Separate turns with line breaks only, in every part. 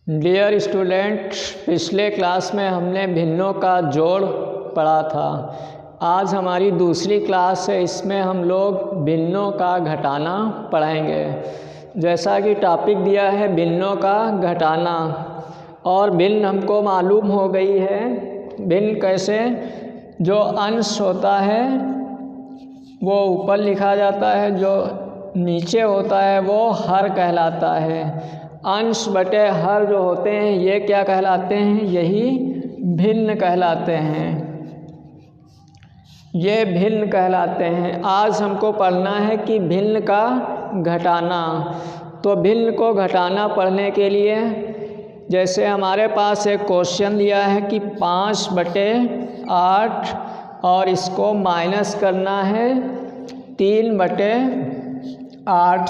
Dear student, पिछले class में हमने भिन्नों का जोड़ पढ़ा था। आज हमारी दूसरी क्लास है, इसमें हम लोग भिन्नों का घटाना पढ़ेंगे। जैसा कि टॉपिक दिया है भिन्नों का घटाना, और भिन्न हमको मालूम हो गई है। भिन्न कैसे? जो अंश होता है वो ऊपर लिखा जाता है, जो नीचे होता है वो हर कहलाता है। अंश बटे हर जो होते हैं ये क्या कहलाते हैं? यही भिन्न कहलाते हैं। ये भिन्न कहलाते हैं। आज हमको पढ़ना है कि भिन्न का घटाना। तो भिन्न को घटाना पढ़ने के लिए जैसे हमारे पास एक क्वेश्चन दिया है कि 5/8 और इसको माइनस करना है 3/8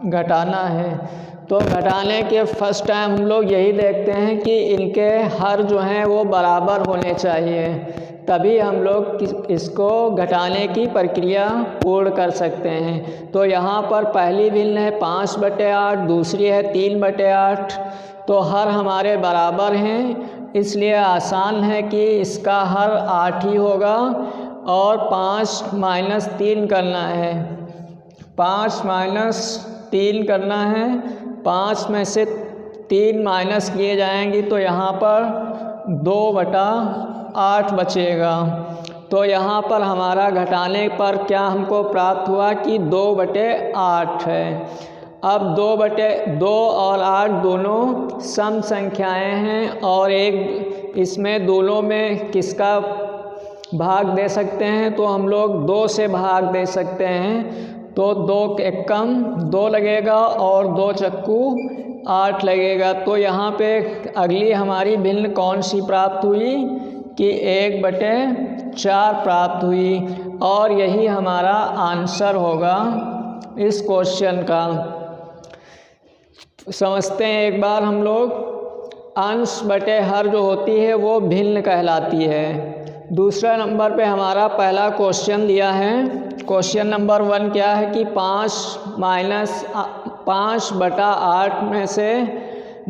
घटाना है। तो घटाने के फर्स्ट टाइम हम लोग यही देखते हैं कि इनके हर जो हैं वो बराबर होने चाहिए, तभी हम लोग इसको घटाने की प्रक्रिया पूर्ण कर सकते हैं। तो यहाँ पर पहली भिन्न है 5/8, दूसरी है 3/8। तो हर हमारे बराबर हैं, इसलिए आसान है कि इसका हर 8 ही होगा और 5 - 3 करना है। 5 - 3 करना है। 5 में से 3 माइनस किए जाएंगी तो यहाँ पर 2/8 बचेगा। तो यहाँ पर हमारा घटाने पर क्या हमको प्राप्त हुआ कि 2/8 है। अब 2/2 और 8 दोनों सम संख्याएं हैं, और एक इसमें दोनों में किसका भाग दे सकते हैं? तो हम लोग 2 से भाग दे सकते हैं। तो 2 एकम 2 लगेगा और 2 चक्कू 8 लगेगा। तो यहाँ पे अगली हमारी भिन्न कौन सी प्राप्त हुई कि 1/4 प्राप्त हुई, और यही हमारा आंसर होगा इस क्वेश्चन का। समझते हैं एक बार हम लोग। अंश बटे हर जो होती है वो भिन्न कहलाती है। दूसरा नंबर पे हमारा पहला क्वेश्चन दिया है। क्वेश्चन नंबर 1 क्या है कि 5/8 में से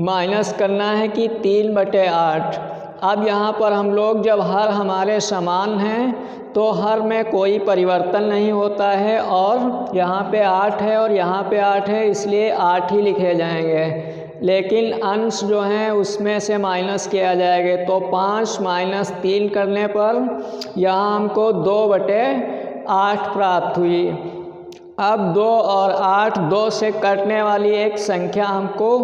माइनस करना है कि 3/8। अब यहाँ पर हम लोग जब हर हमारे समान हैं तो हर में कोई परिवर्तन नहीं होता है, और यहाँ पे 8 है और यहाँ पे 8 है, इसलिए 8 ही लिखे जाएंगे। लेकिन अंश जो हैं उसमें से माइनस किया जाएगा। तो 5 - 3 करने पर यहाँ हमको 2/8 प्राप्त हुई। अब 2 और 8 2 से कटने वाली एक संख्या हमको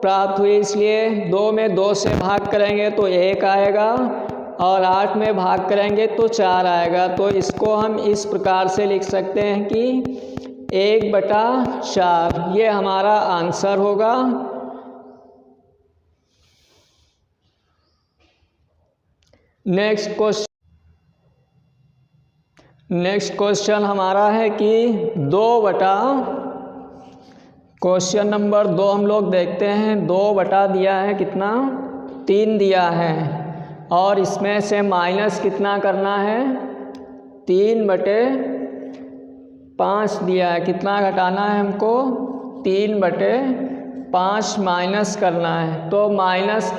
प्राप्त हुई, इसलिए 2 में 2 से भाग करेंगे तो 1 आएगा, और 8 में भाग करेंगे तो 4 आएगा। तो इसको हम इस प्रकार से लिख सकते हैं कि 1/4 ये हमारा आंसर होगा। नेक्स्ट क्वेश्चन हमारा है कि क्वेश्चन नंबर 2 हम लोग देखते हैं। 2 दिया है कितना? 3 दिया है, और इसमें से माइनस कितना करना है? 3/5 दिया है। कितना घटाना है हमको? 3/5 माइनस करना है। तो माइनस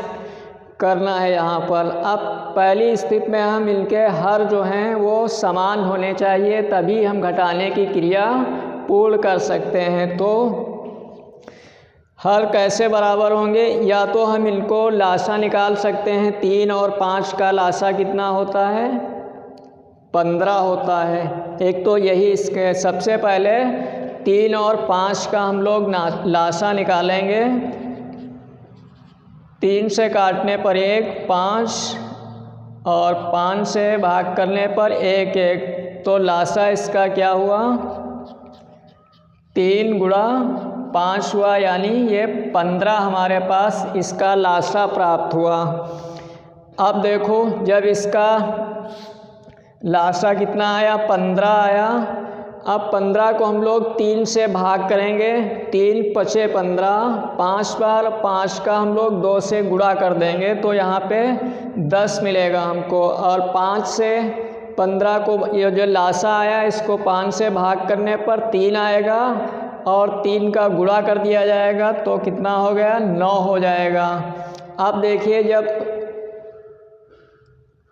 करना है यहाँ पर। अब पहली स्थिति में हम इनके हर जो हैं वो समान होने चाहिए, तभी हम घटाने की क्रिया पूर्ण कर सकते हैं। तो हर कैसे बराबर होंगे? या तो हम इनको लासा निकाल सकते हैं। 3 और 5 का लासा कितना होता है? 15 होता है। एक तो यही इसके सबसे पहले 3 और 5 का हम लोग लासा निकालेंगे। 3 से काटने पर 1, 5 और 5 से भाग करने पर 1, 1। तो लासा इसका क्या हुआ? 3 × 5 हुआ, यानी ये 15 हमारे पास इसका लासा प्राप्त हुआ। अब देखो, जब इसका लासा कितना आया? 15 आया। अब 15 को हम लोग 3 से भाग करेंगे। 3 × 5 = 15, 5 बार 5 का हम लोग 2 से गुणा कर देंगे तो यहाँ पे 10 मिलेगा हमको। और 5 से 15 को ये जो लासा आया इसको 5 से भाग करने पर 3 आएगा, और 3 का गुणा कर दिया जाएगा तो कितना हो गया, 9 हो जाएगा। अब देखिए जब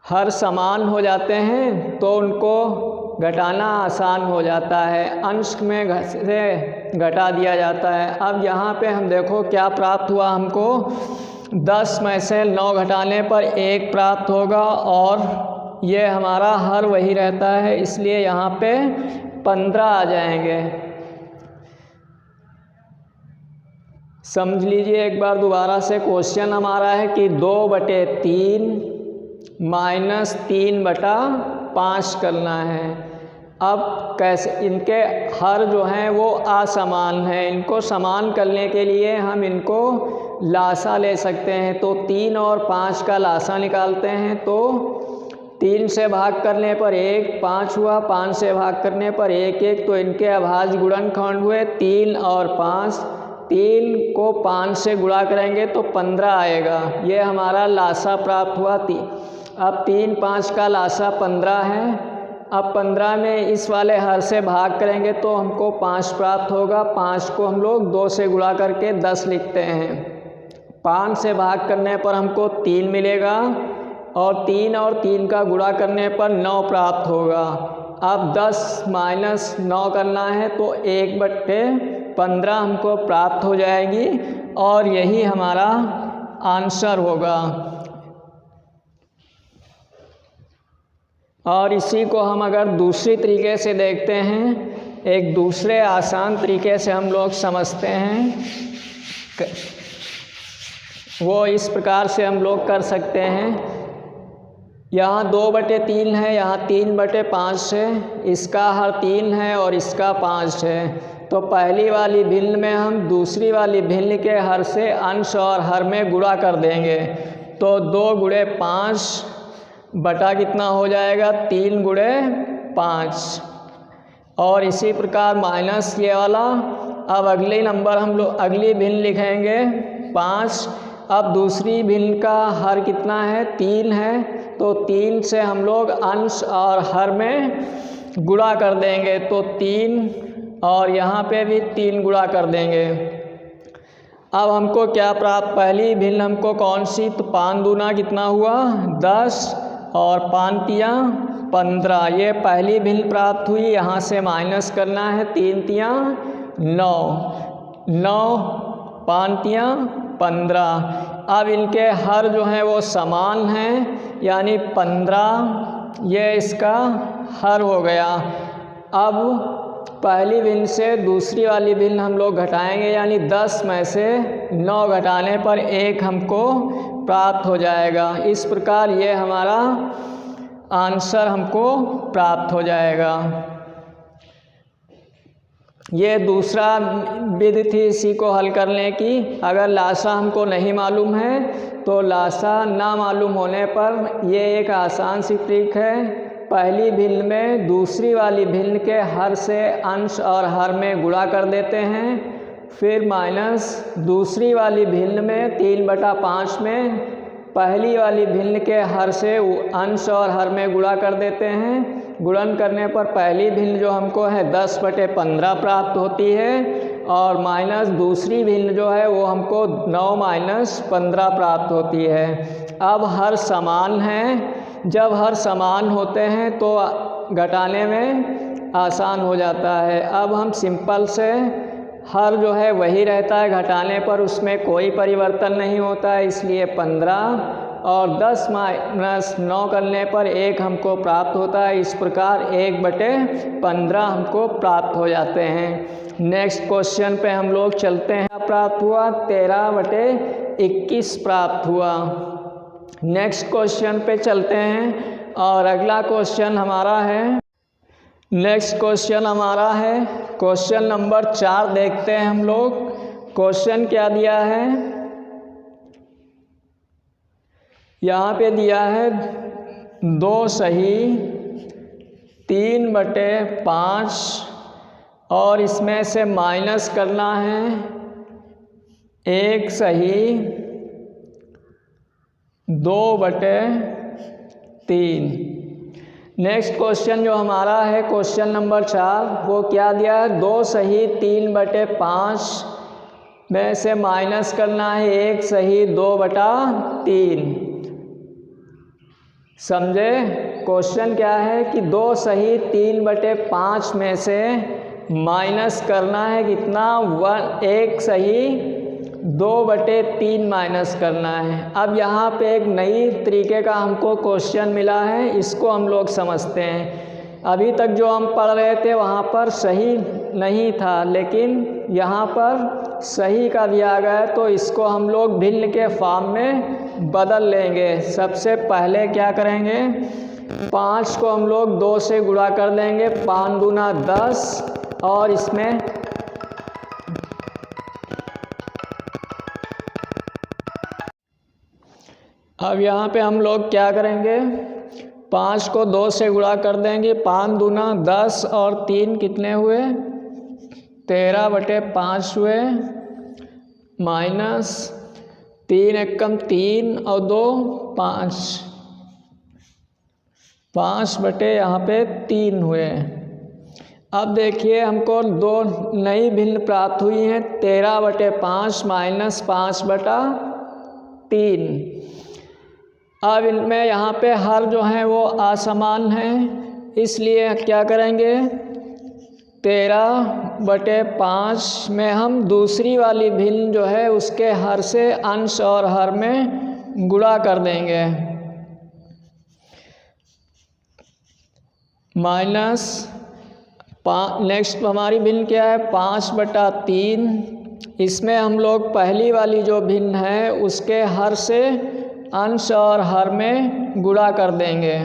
हर समान हो जाते हैं तो उनको घटाना आसान हो जाता है, अंश में से घटा दिया जाता है। अब यहाँ पे हम देखो क्या प्राप्त हुआ हमको, 10 में से 9 घटाने पर 1 प्राप्त होगा और ये हमारा हर वही रहता है, इसलिए यहाँ पे 15 आ जाएंगे। समझ लीजिए एक बार दोबारा से, क्वेश्चन हमारा है कि 2/3 माइनस 3/5 करना है। अब कैसे, इनके हर जो हैं वो असमान हैं, इनको समान करने के लिए हम इनको लासा ले सकते हैं। तो 3 और 5 का लासा निकालते हैं तो 3 से भाग करने पर 1, 5 हुआ, 5 से भाग करने पर 1, 1, तो इनके अभाज्य गुणनखंड हुए 3 और 5। 3 को 5 से गुणा करेंगे तो 15 आएगा, ये हमारा लासा प्राप्त हुआ। अब 3, 5 का लासा 15 है। अब 15 में इस वाले हर से भाग करेंगे तो हमको 5 प्राप्त होगा। 5 को हम लोग 2 से गुणा करके 10 लिखते हैं। 5 से भाग करने पर हमको 3 मिलेगा और 3 का गुणा करने पर 9 प्राप्त होगा। अब 10 माइनस 9 करना है तो 1/15 हमको प्राप्त हो जाएगी और यही हमारा आंसर होगा। और इसी को हम अगर दूसरी तरीके से देखते हैं, एक दूसरे आसान तरीके से हम लोग समझते हैं, वो इस प्रकार से हम लोग कर सकते हैं। यहाँ 2/3 है, यहाँ 3/5 है, इसका हर 3 है और इसका 5 है। तो पहली वाली भिन्न में हम दूसरी वाली भिन्न के हर से अंश और हर में गुणा कर देंगे तो 2 गुणे 5 बटा कितना हो जाएगा, 3 गुणे 5। और इसी प्रकार माइनस ये वाला। अब अगले नंबर हम लोग अगली भिन्न लिखेंगे 5। अब दूसरी भिन्न का हर कितना है, 3 है, तो 3 से हम लोग अंश और हर में गुणा कर देंगे तो 3 और यहाँ पे भी 3 गुणा कर देंगे। अब हमको क्या प्राप्त, पहली भिन्न हमको कौन सी, तो 5 दूना कितना हुआ, 10 और 5 तियाँ 15, ये पहली भिन्न प्राप्त हुई। यहाँ से माइनस करना है, 3 तियाँ 9, 9 5 तियाँ 15। अब इनके हर जो हैं वो समान हैं, यानी 15 ये इसका हर हो गया। अब पहली भिन्न से दूसरी वाली भिन्न हम लोग घटाएंगे, यानी 10 में से 9 घटाने पर 1 हमको प्राप्त हो जाएगा। इस प्रकार ये हमारा आंसर हमको प्राप्त हो जाएगा। ये दूसरा विधि थी इसी को हल करने की। अगर लासा हमको नहीं मालूम है तो लासा ना मालूम होने पर ये एक आसान सी ट्रिक है। पहली भिन्न में दूसरी वाली भिन्न के हर से अंश और हर में गुणा कर देते हैं, फिर माइनस दूसरी वाली भिन्न में 3/5 में पहली वाली भिन्न के हर से अंश और हर में गुणा कर देते हैं। गुणन करने पर पहली भिन्न जो हमको है 10/15 प्राप्त होती है और माइनस दूसरी भिन्न जो है वो हमको 9 - 15 प्राप्त होती है। अब हर समान हैं, जब हर समान होते हैं तो घटाने में आसान हो जाता है। अब हम सिंपल से हर जो है वही रहता है, घटाने पर उसमें कोई परिवर्तन नहीं होता है, इसलिए 15 और 10 - 9 करने पर 1 हमको प्राप्त होता है। इस प्रकार 1/15 हमको प्राप्त हो जाते हैं। नेक्स्ट क्वेश्चन पे हम लोग चलते हैं। प्राप्त हुआ 13/21 प्राप्त हुआ। नेक्स्ट क्वेश्चन पे चलते हैं और अगला क्वेश्चन हमारा है, नेक्स्ट क्वेश्चन हमारा है क्वेश्चन नंबर 4 देखते हैं हम लोग। क्वेश्चन क्या दिया है, यहाँ पे दिया है 2 सही 3/5 और इसमें से माइनस करना है 1 सही 2/3। नेक्स्ट क्वेश्चन जो हमारा है क्वेश्चन नंबर 4, वो क्या दिया है, 2 सही 3/5 में से माइनस करना है 1 सही 2/3। समझे क्वेश्चन क्या है कि 2 सही 3/5 में से माइनस करना है कितना, 1 सही 2/3 माइनस करना है। अब यहाँ पे एक नई तरीके का हमको क्वेश्चन मिला है, इसको हम लोग समझते हैं। अभी तक जो हम पढ़ रहे थे वहाँ पर सही नहीं था, लेकिन यहाँ पर सही का दिया गया है, तो इसको हम लोग भिन्न के फॉर्म में बदल लेंगे। सबसे पहले क्या करेंगे, 5 को हम लोग 2 से गुणा कर देंगे, 5 दूना 10, और इसमें अब यहाँ पे हम लोग क्या करेंगे, 5 को 2 से गुणा कर देंगे, 5 दूना 10 और 3 कितने हुए, 13/5 हुए, माइनस 3 एकम 3 और 2 5, 5/यहाँ पे 3 हुए। अब देखिए हमको 2 नई भिन्न प्राप्त हुई हैं, 13/5 माइनस 5/3। अब इनमें यहाँ पे हर जो हैं वो असमान हैं, इसलिए क्या करेंगे, 13/5 में हम दूसरी वाली भिन्न जो है उसके हर से अंश और हर में गुणा कर देंगे, माइनस नेक्स्ट हमारी भिन्न क्या है, 5/3। इसमें हम लोग पहली वाली जो भिन्न है उसके हर से अंश और हर में गुणा कर देंगे,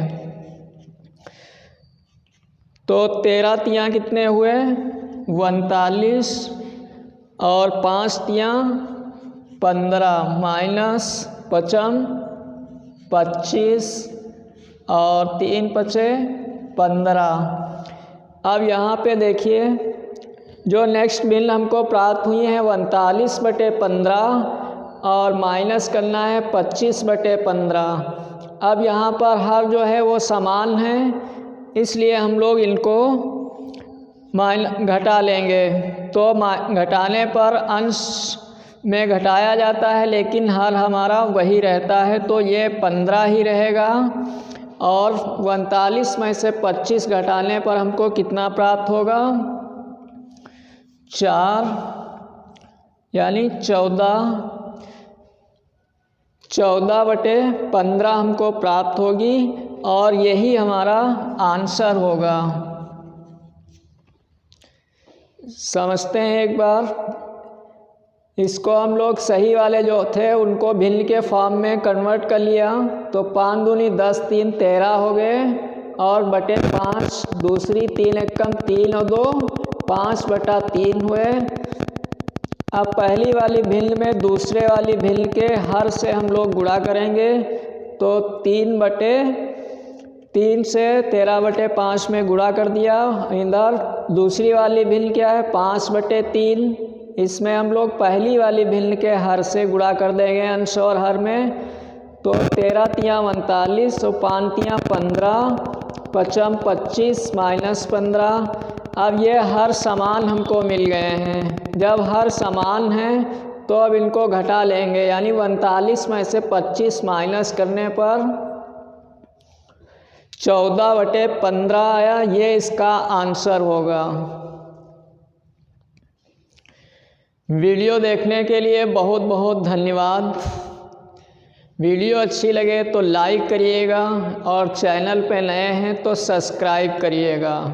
तो 13 तियाँ कितने हुए, 39 और 5 तियाँ 15, माइनस 55 25 और 3 पचे 15। अब यहाँ पे देखिए जो नेक्स्ट भिन्न हमको प्राप्त हुई है 39/15 और माइनस करना है 25/15। अब यहाँ पर हर जो है वो समान है, इसलिए हम लोग इनको घटा लेंगे, तो घटाने पर अंश में घटाया जाता है लेकिन हर हमारा वही रहता है, तो ये 15 ही रहेगा। और 39 में से 25 घटाने पर हमको कितना प्राप्त होगा, 4 यानी 14/15 हमको प्राप्त होगी, और यही हमारा आंसर होगा। समझते हैं एक बार, इसको हम लोग सही वाले जो थे उनको भिन्न के फॉर्म में कन्वर्ट कर लिया, तो 5 दूनी 10 3 13 हो गए, और बटे 5 दूसरी 3 एकम 3 और 2 5/3 हुए। अब पहली वाली भिन्न में दूसरे वाली भिन्न के हर से हम लोग गुणा करेंगे, तो 3/3 से 13/5 में गुणा कर दिया। इधर दूसरी वाली भिन्न क्या है, 5/3, इसमें हम लोग पहली वाली भिन्न के हर से गुणा कर देंगे अंश और हर में, तो 13 तियाँ 39 और 5 तियाँ 15, 55 25 माइनस 15। अब ये हर समान हमको मिल गए हैं। जब हर समान हैं तो अब इनको घटा लेंगे, यानी 39 में से 25 माइनस करने पर 14/15 आया, ये इसका आंसर होगा। वीडियो देखने के लिए बहुत बहुत धन्यवाद। वीडियो अच्छी लगे तो लाइक करिएगा, और चैनल पे नए हैं तो सब्सक्राइब करिएगा।